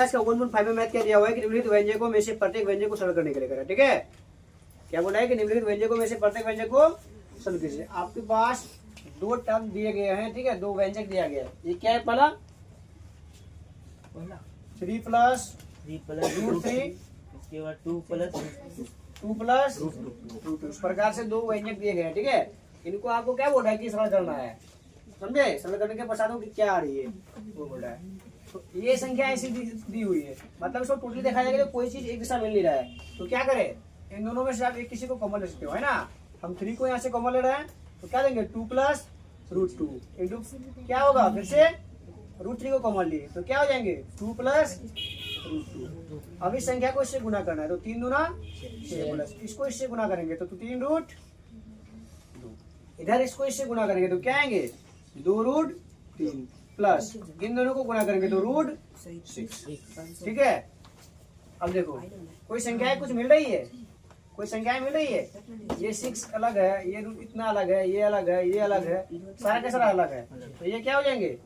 Class का 1.5 में math क्या दिया हुआ है कि निम्नलिखित व्यंजकों में से प्रत्येक व्यंजक को सरल करने के लिए करा, ठीक है। क्या बोला है कि निम्नलिखित व्यंजकों में से प्रत्येक व्यंजक को सरल कीजिए। आपके पास दो टर्म दिए गए हैं, ठीक है, दो व्यंजक दिया गया है। ये क्या है, पहला 3 प्लस रूट 3, इसके बाद 2 प्लस रूट 2। इस प्रकार से दो व्यंजक दिए गए हैं, ठीक है। इनको आपको क्या बोल रहा है कि सरल करना है, समझे। सरल करने के पश्चात कि क्या आ रही है वो बोल रहा है। तो ये संख्या ऐसी दी हुई है, मतलब इसको टोटली देखा जाएगा तो कोई चीज एक दिशा मिल नहीं रहा है। तो क्या करें, इन दोनों में से आप एक किसी को कॉमन ले सकते हो, है ना। हम 3 को यहाँ से कॉमन ले रहे हैं तो क्या देंगे, 2 प्लस रूट 2 इंटू क्या होगा, फिर से रूट 3 को कॉमन लिए तो क्या हो जाएंगे, 2 प्लस रूट 2। अब इस संख्या को इससे गुना करना है तो 3 दूना 6 प्लस इसको इससे गुना करेंगे तो 3 रूट 2। इधर इसको इससे गुना करेंगे तो क्या आएंगे, 2 रूट 3 प्लस इन दोनों को गुना करेंगे तो रूट 6, ठीक है। अब देखो कोई संख्याएं कुछ मिल रही है, कोई संख्याएं मिल रही है। ये 6 अलग है, ये रूट इतना अलग है, ये अलग है, ये अलग है, सारा का सारा अलग है। तो ये क्या हो जाएंगे,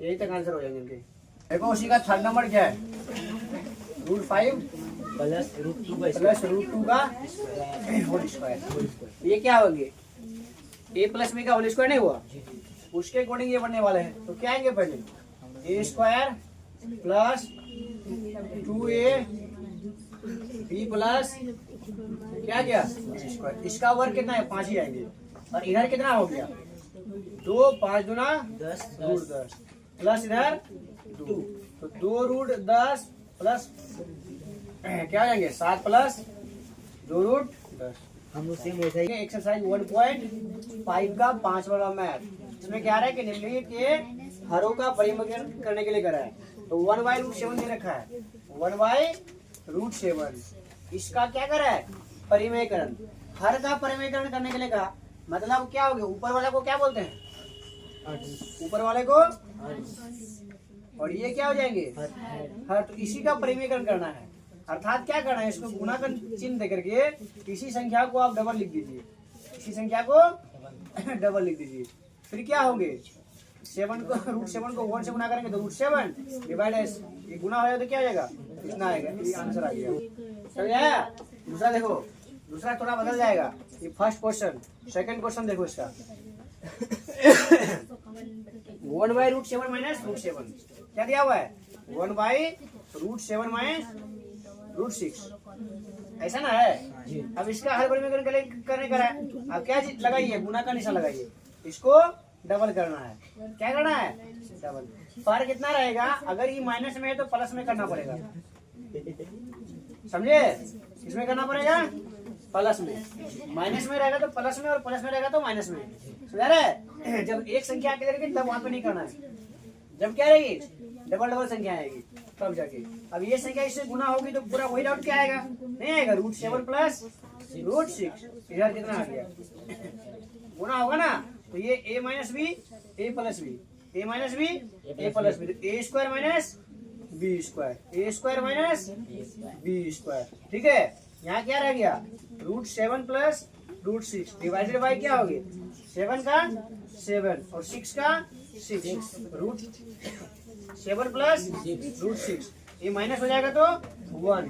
यही तक आंसर हो जाएंगे इनके। देखो उसी का थर्ड नंबर क्या है, रूट 5 प्लस रूट 2 का होल स्क्वायर। ये क्या होंगे, a प्लस b का होल स्क्वायर नहीं हुआ, उसके अकॉर्डिंग ये बनने वाले हैं। तो क्या आएंगे, पहले a square plus 2a b plus क्या गया स्क्वायर। इसका वर्ग कितना है, 5 ही आएंगे। और इधर कितना हो गया, 2 5 दूना 10 रूट 10 प्लस इधर 2 तो 2 रूट 10 प्लस क्या हो जाएंगे, 7 प्लस 2 रूट 10। हम लोग सेम वैसा ही एक्सरसाइज 1.5 का 5 वाला मैथ। इसमें क्या रहा है कि निम्नलिखित के हरों का परिमाण करने के लिए करा है। तो 1/√7 दे रखा है, 1/√7 इसका क्या करा है, परिमेयकरण। हर का परिमेयकरण करने के लिए कहा, मतलब क्या हो गया, ऊपर वाले को क्या बोलते हैं, ऊपर वाले को, और ये क्या हो जाएंगे हर। तो इसी का परिमेयकरण करना है, अर्थात क्या करना है, इसको गुणा का चिन्ह दे करके इसी संख्या को आप डबल लिख दीजिए, इसी संख्या को डबल लिख दीजिए। फिर क्या होंगे, 7 को रूट 7 को 1 से गुना करेंगे तो रूट 7 डिवाइड ये गुना हो जाएगा तो क्या हो जाएगा, इतना आएगा। ये आंसर आ गया, समझ आया। दूसरा देखो, दूसरा थोड़ा बदल जाएगा। ये फर्स्ट क्वेश्चन, सेकंड क्वेश्चन देखो इसका 1/√7 माइनस √7 क्या दिया हुआ है, 1/√7 माइनस √6 ऐसा ना है। अब इसका हर परिमेयकरण करने का है, अब क्या चीज लगाइए, गुना का निशान लगाइए, इसको डबल करना है। क्या करना है, डबल। फर्क कितना रहेगा, अगर ये माइनस में है तो प्लस में करना पड़ेगा, समझे। इसमें करना पड़ेगा प्लस में, माइनस में रहेगा तो प्लस में, और प्लस में रहेगा तो माइनस में, समझ रहे। जब एक संख्या आके रहेगी तब वहां पे नहीं करना है, जब क्या रहेगी डबल डबल संख्या आएगी तब जाके। अब ये संख्या इससे गुना होगी तो पूरा वही डाउट क्या आएगा, नहीं आएगा, √7 प्लस √6। इधर कितना आ गया, गुना होगा ना, तो ये a minus B A plus B, a minus B A plus B, A square minus B square, A square minus B square, ठीक है। यहाँ क्या रह गया, √7 प्लस √6 डिवाइडेड बाई क्या होगी, 7 का 7 और 6 का 6, √7 प्लस √6 ये माइनस हो जाएगा तो 1,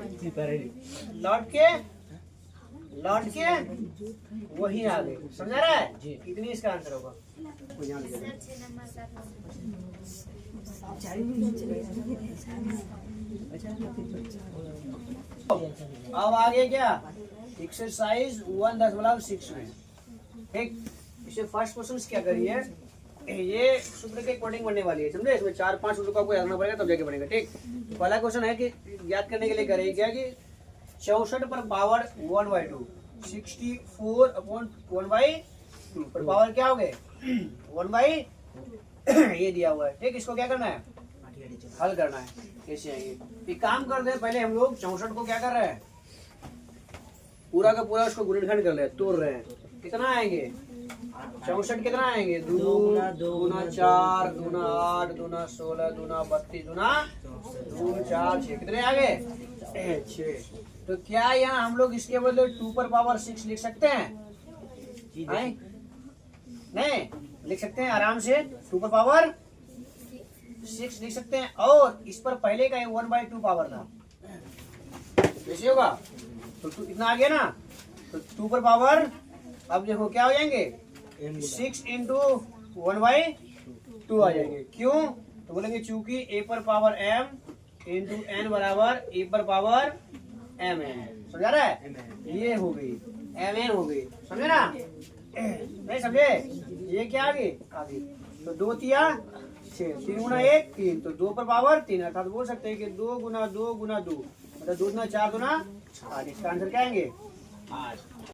लौट के वही आ गए, समझा रहा है। कितनी इसका आंसर होगा, अब आगे क्या, एक्सरसाइज 1.6 में, ठीक। इसे फर्स्ट क्वेश्चन क्या करिए, ये सूत्र के अकॉर्डिंग बनने वाली है, समझे। इसमें 4-5 सूत्र को आपको याद करना पड़ेगा तब जाके बनेगा, ठीक। पहला क्वेश्चन है कि याद करने के लिए करिए क्या कि 64 पर पावर 1/2, 64/1/2 पर पावर क्या हो गए 1/, ये दिया हुआ है, ठीक। इसको क्या करना है, हल करना है। कैसे आएंगे, एक काम कर दे, पहले हम लोग 64 को क्या कर रहे हैं, पूरा का पूरा उसको गुणनखंड कर रहे हैं, तोड़ रहे हैं। कितना आएंगे 64 कितना आएंगे, 2 दूना 4 दूना 8 दूना 16 दूना 32 दूना 2 4 6, कितने आ गए 6। तो क्या यहाँ हम लोग इसके बदले 2 पर पावर 6 लिख सकते हैं, नहीं लिख सकते हैं आराम से। 2 पर पावर 6 लिख सकते हैं, और इस पर पहले का 1/2 पावर था, कैसे होगा? तो इतना आ गया ना, तो 2 पर पावर, अब देखो क्या हो जाएंगे, 6 इंटू 1/2 आ जाएंगे। क्यों? तो बोलेंगे चूंकि a पर पावर m इंटू n बराबर a पर पावर m है। समझा रहा है? ये हो गई mn हो गई, समझे ना? नहीं समझे? ये क्या आगे आगे, तो 2 तिया 6, 3 गुना 1 3, तो 2 पर पावर 3, अर्थात बोल सकते हैं कि 2 गुना 2 गुना 2, मतलब 2 गुना 4 गुना 8। इसका आंसर क्या आएंगे? 8।